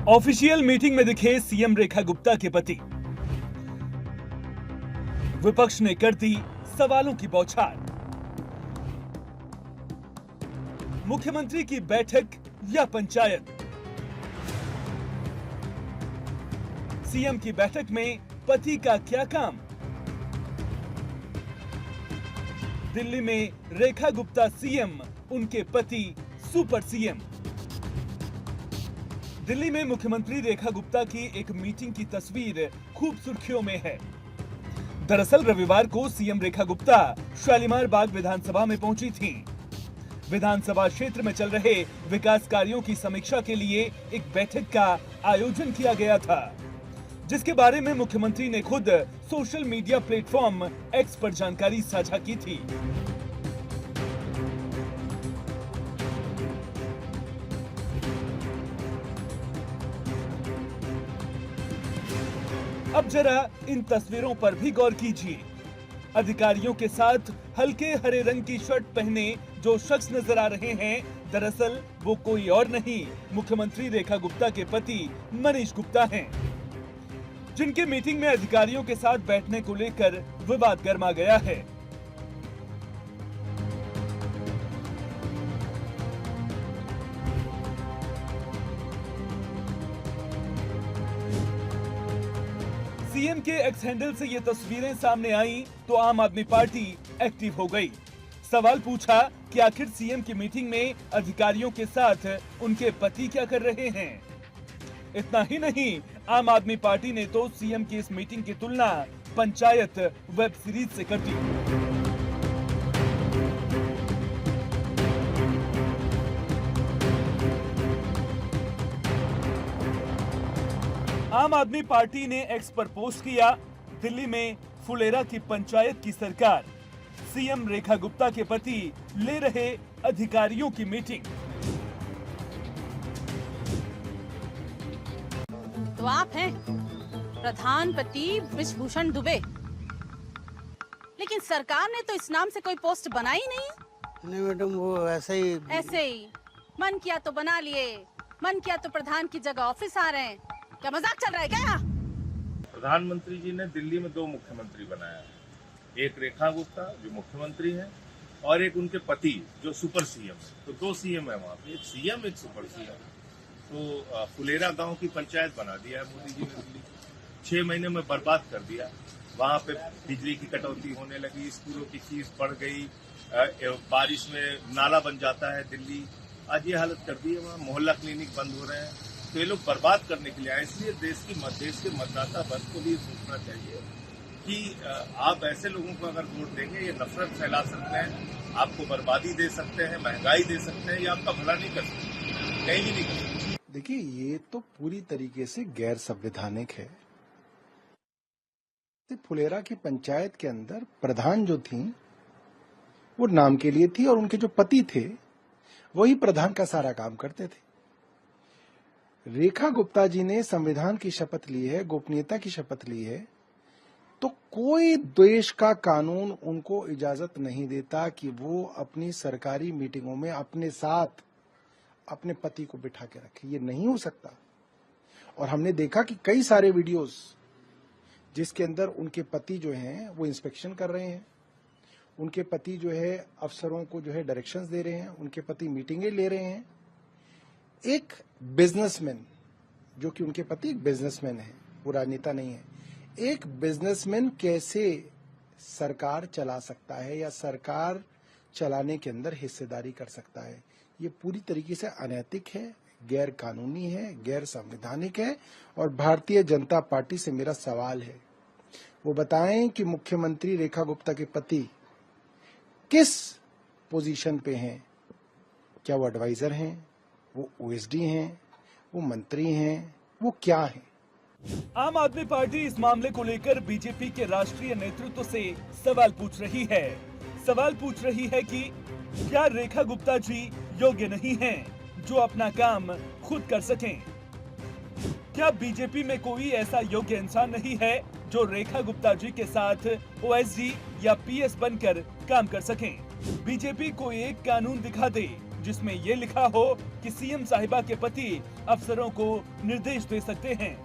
Official meeting में दिखे CM Rekha Gupta के पति। विपक्ष ने कर दी सवालों की बौछार। मुख्यमंत्री की बैठक या पंचायत? सीएम की बैठक में पति का क्या काम? दिल्ली में रेखा गुप्ता सीएम, उनके पति सुपर सीएम। दिल्ली में मुख्यमंत्री रेखा गुप्ता की एक मीटिंग की तस्वीर खूब सुर्खियों में है। दरअसल रविवार को सीएम रेखा गुप्ता शालीमार बाग विधानसभा में पहुंची थीं। विधानसभा क्षेत्र में चल रहे विकास कार्यों की समीक्षा के लिए एक बैठक का आयोजन किया गया था, जिसके बारे में मुख्यमंत्री ने खुद सोशल मीडिया प्लेटफॉर्म एक्स पर जानकारी साझा की थी। अब जरा इन तस्वीरों पर भी गौर कीजिए। अधिकारियों के साथ हल्के हरे रंग की शर्ट पहने जो शख्स नजर आ रहे हैं, दरअसल वो कोई और नहीं, मुख्यमंत्री रेखा गुप्ता के पति मनीष गुप्ता हैं, जिनके मीटिंग में अधिकारियों के साथ बैठने को लेकर विवाद गर्मा गया है। सीएम के एक्स हैंडल से ये तस्वीरें सामने आई तो आम आदमी पार्टी एक्टिव हो गई। सवाल पूछा कि आखिर सीएम की मीटिंग में अधिकारियों के साथ उनके पति क्या कर रहे हैं। इतना ही नहीं, आम आदमी पार्टी ने तो सीएम की इस मीटिंग की तुलना पंचायत वेब सीरीज से कर दी। आम आदमी पार्टी ने एक्स पर पोस्ट किया, दिल्ली में फुलेरा की पंचायत की सरकार, सीएम रेखा गुप्ता के पति ले रहे अधिकारियों की मीटिंग। तो आप हैं प्रधानपति ब्रिजभूषण दुबे, लेकिन सरकार ने तो इस नाम से कोई पोस्ट बनाई नहीं। नहीं मैडम, वो ऐसे ही मन किया तो बना लिए, मन किया तो प्रधान की जगह ऑफिस आ रहे हैं। क्या मजाक चल रहा है क्या? प्रधानमंत्री जी ने दिल्ली में 2 मुख्यमंत्री बनाया है, एक रेखा गुप्ता जो मुख्यमंत्री हैं और एक उनके पति जो सुपर सीएम है। तो 2 सीएम है वहाँ पे, एक सीएम एक सुपर सीएम। तो फुलेरा गांव की पंचायत बना दिया है मोदी जी ने दिल्ली, 6 महीने में बर्बाद कर दिया। वहाँ पे बिजली की कटौती होने लगी, स्कूलों की फीस बढ़ गई, बारिश में नाला बन जाता है दिल्ली। आज ये हालत कर दी है, वहाँ मोहल्ला क्लिनिक बंद हो रहे हैं। तो ये लोग बर्बाद करने के लिए आए। इसलिए देश के मतदाता वर्ग को भी सोचना चाहिए कि आप ऐसे लोगों को अगर वोट देंगे, ये नफरत फैला सकते हैं, आपको बर्बादी दे सकते हैं, महंगाई दे सकते हैं, ये आपका भला नहीं कर सकते, कहीं भी नहीं कर सकते। देखिए, ये तो पूरी तरीके से गैर संवैधानिक है। फुलेरा की पंचायत के अंदर प्रधान जो थी वो नाम के लिए थी और उनके जो पति थे वही प्रधान का सारा काम करते थे। रेखा गुप्ता जी ने संविधान की शपथ ली है, गोपनीयता की शपथ ली है, तो कोई देश का कानून उनको इजाजत नहीं देता कि वो अपनी सरकारी मीटिंगों में अपने साथ अपने पति को बिठा के रखे। ये नहीं हो सकता। और हमने देखा कि कई सारे वीडियोस जिसके अंदर उनके पति जो हैं वो इंस्पेक्शन कर रहे हैं, उनके पति जो है अफसरों को जो है डायरेक्शंस दे रहे हैं, उनके पति मीटिंगें ले रहे हैं। एक बिजनेसमैन, जो कि उनके पति एक बिजनेसमैन है, वो राजनेता नहीं है, एक बिजनेसमैन कैसे सरकार चला सकता है या सरकार चलाने के अंदर हिस्सेदारी कर सकता है? ये पूरी तरीके से अनैतिक है, गैर कानूनी है, गैर संवैधानिक है। और भारतीय जनता पार्टी से मेरा सवाल है, वो बताएं कि मुख्यमंत्री रेखा गुप्ता के पति किस पोजीशन पे हैं? क्या वो एडवाइजर हैं, वो ओएसडी हैं, वो मंत्री हैं, वो क्या हैं? आम आदमी पार्टी इस मामले को लेकर बीजेपी के राष्ट्रीय नेतृत्व से सवाल पूछ रही है। सवाल पूछ रही है कि क्या रेखा गुप्ता जी योग्य नहीं हैं जो अपना काम खुद कर सकें? क्या बीजेपी में कोई ऐसा योग्य इंसान नहीं है जो रेखा गुप्ता जी के साथ ओएसडी या पीएस बनकर काम कर सकें? बीजेपी कोई एक कानून दिखा दे जिसमें ये लिखा हो कि सीएम साहिबा के पति अफसरों को निर्देश दे सकते हैं।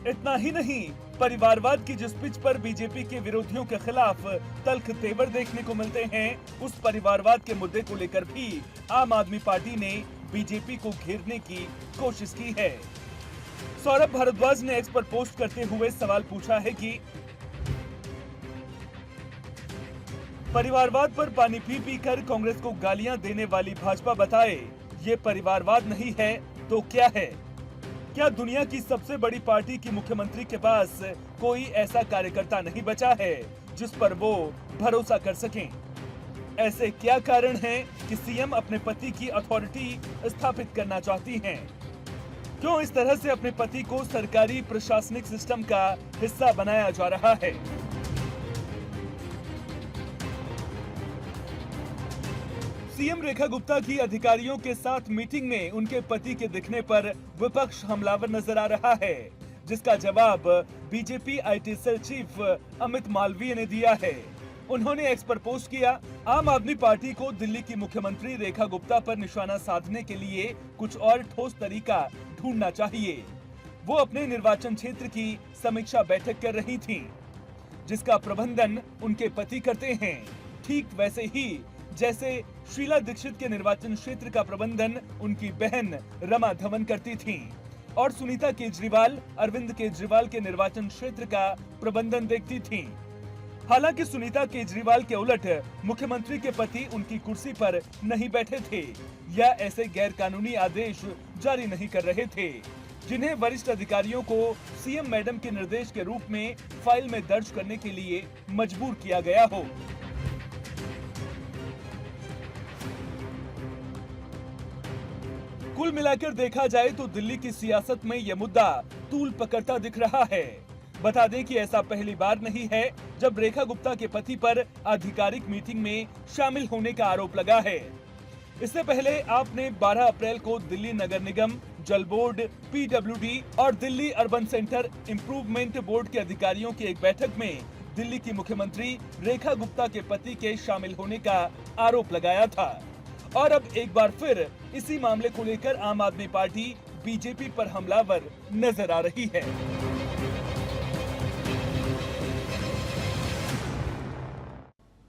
इतना ही नहीं, परिवारवाद की जिस पिच पर बीजेपी के विरोधियों के खिलाफ तल्ख तेवर देखने को मिलते हैं, उस परिवारवाद के मुद्दे को लेकर भी आम आदमी पार्टी ने बीजेपी को घेरने की कोशिश की है। सौरभ भारद्वाज ने एक्स पर पोस्ट करते हुए सवाल पूछा है कि परिवारवाद पर पानी पी पी कर कांग्रेस को गालियां देने वाली भाजपा बताए, ये परिवारवाद नहीं है तो क्या है? क्या दुनिया की सबसे बड़ी पार्टी की मुख्यमंत्री के पास कोई ऐसा कार्यकर्ता नहीं बचा है जिस पर वो भरोसा कर सकें? ऐसे क्या कारण हैं कि सीएम अपने पति की अथॉरिटी स्थापित करना चाहती हैं? क्यों इस तरह से अपने पति को सरकारी प्रशासनिक सिस्टम का हिस्सा बनाया जा रहा है? सीएम रेखा गुप्ता की अधिकारियों के साथ मीटिंग में उनके पति के दिखने पर विपक्ष हमलावर नजर आ रहा है, जिसका जवाब BJP IT cell chief Amit Malviya ने दिया है। उन्होंने एक्स पर पोस्ट किया, आम आदमी पार्टी को दिल्ली की मुख्यमंत्री रेखा गुप्ता पर निशाना साधने के लिए कुछ और ठोस तरीका ढूंढना चाहिए। वो अपने निर्वाचन क्षेत्र की समीक्षा बैठक कर रही थीं, जिसका प्रबंधन उनके पति करते हैं। ठीक वैसे ही जैसे शीला दीक्षित के निर्वाचन क्षेत्र का प्रबंधन उनकी बहन रमा धवन करती थीं और सुनीता केजरीवाल अरविंद केजरीवाल के निर्वाचन क्षेत्र का प्रबंधन देखती थीं। हालांकि सुनीता केजरीवाल के उलट मुख्यमंत्री के पति उनकी कुर्सी पर नहीं बैठे थे या ऐसे गैर कानूनी आदेश जारी नहीं कर रहे थे जिन्हें वरिष्ठ अधिकारियों को सीएम मैडम के निर्देश के रूप में फाइल में दर्ज करने के लिए मजबूर किया गया हो। कुल मिलाकर देखा जाए तो दिल्ली की सियासत में यह मुद्दा तूल पकड़ता दिख रहा है। बता दें कि ऐसा पहली बार नहीं है जब रेखा गुप्ता के पति पर आधिकारिक मीटिंग में शामिल होने का आरोप लगा है। इससे पहले आपने 12 अप्रैल को दिल्ली नगर निगम, जल बोर्ड, पीडब्ल्यूडी और Delhi urban centre improvement board के अधिकारियों की एक बैठक में दिल्ली की मुख्यमंत्री रेखा गुप्ता के पति के शामिल होने का आरोप लगाया था। और अब एक बार फिर इसी मामले को लेकर आम आदमी पार्टी बीजेपी पर हमलावर नजर आ रही है।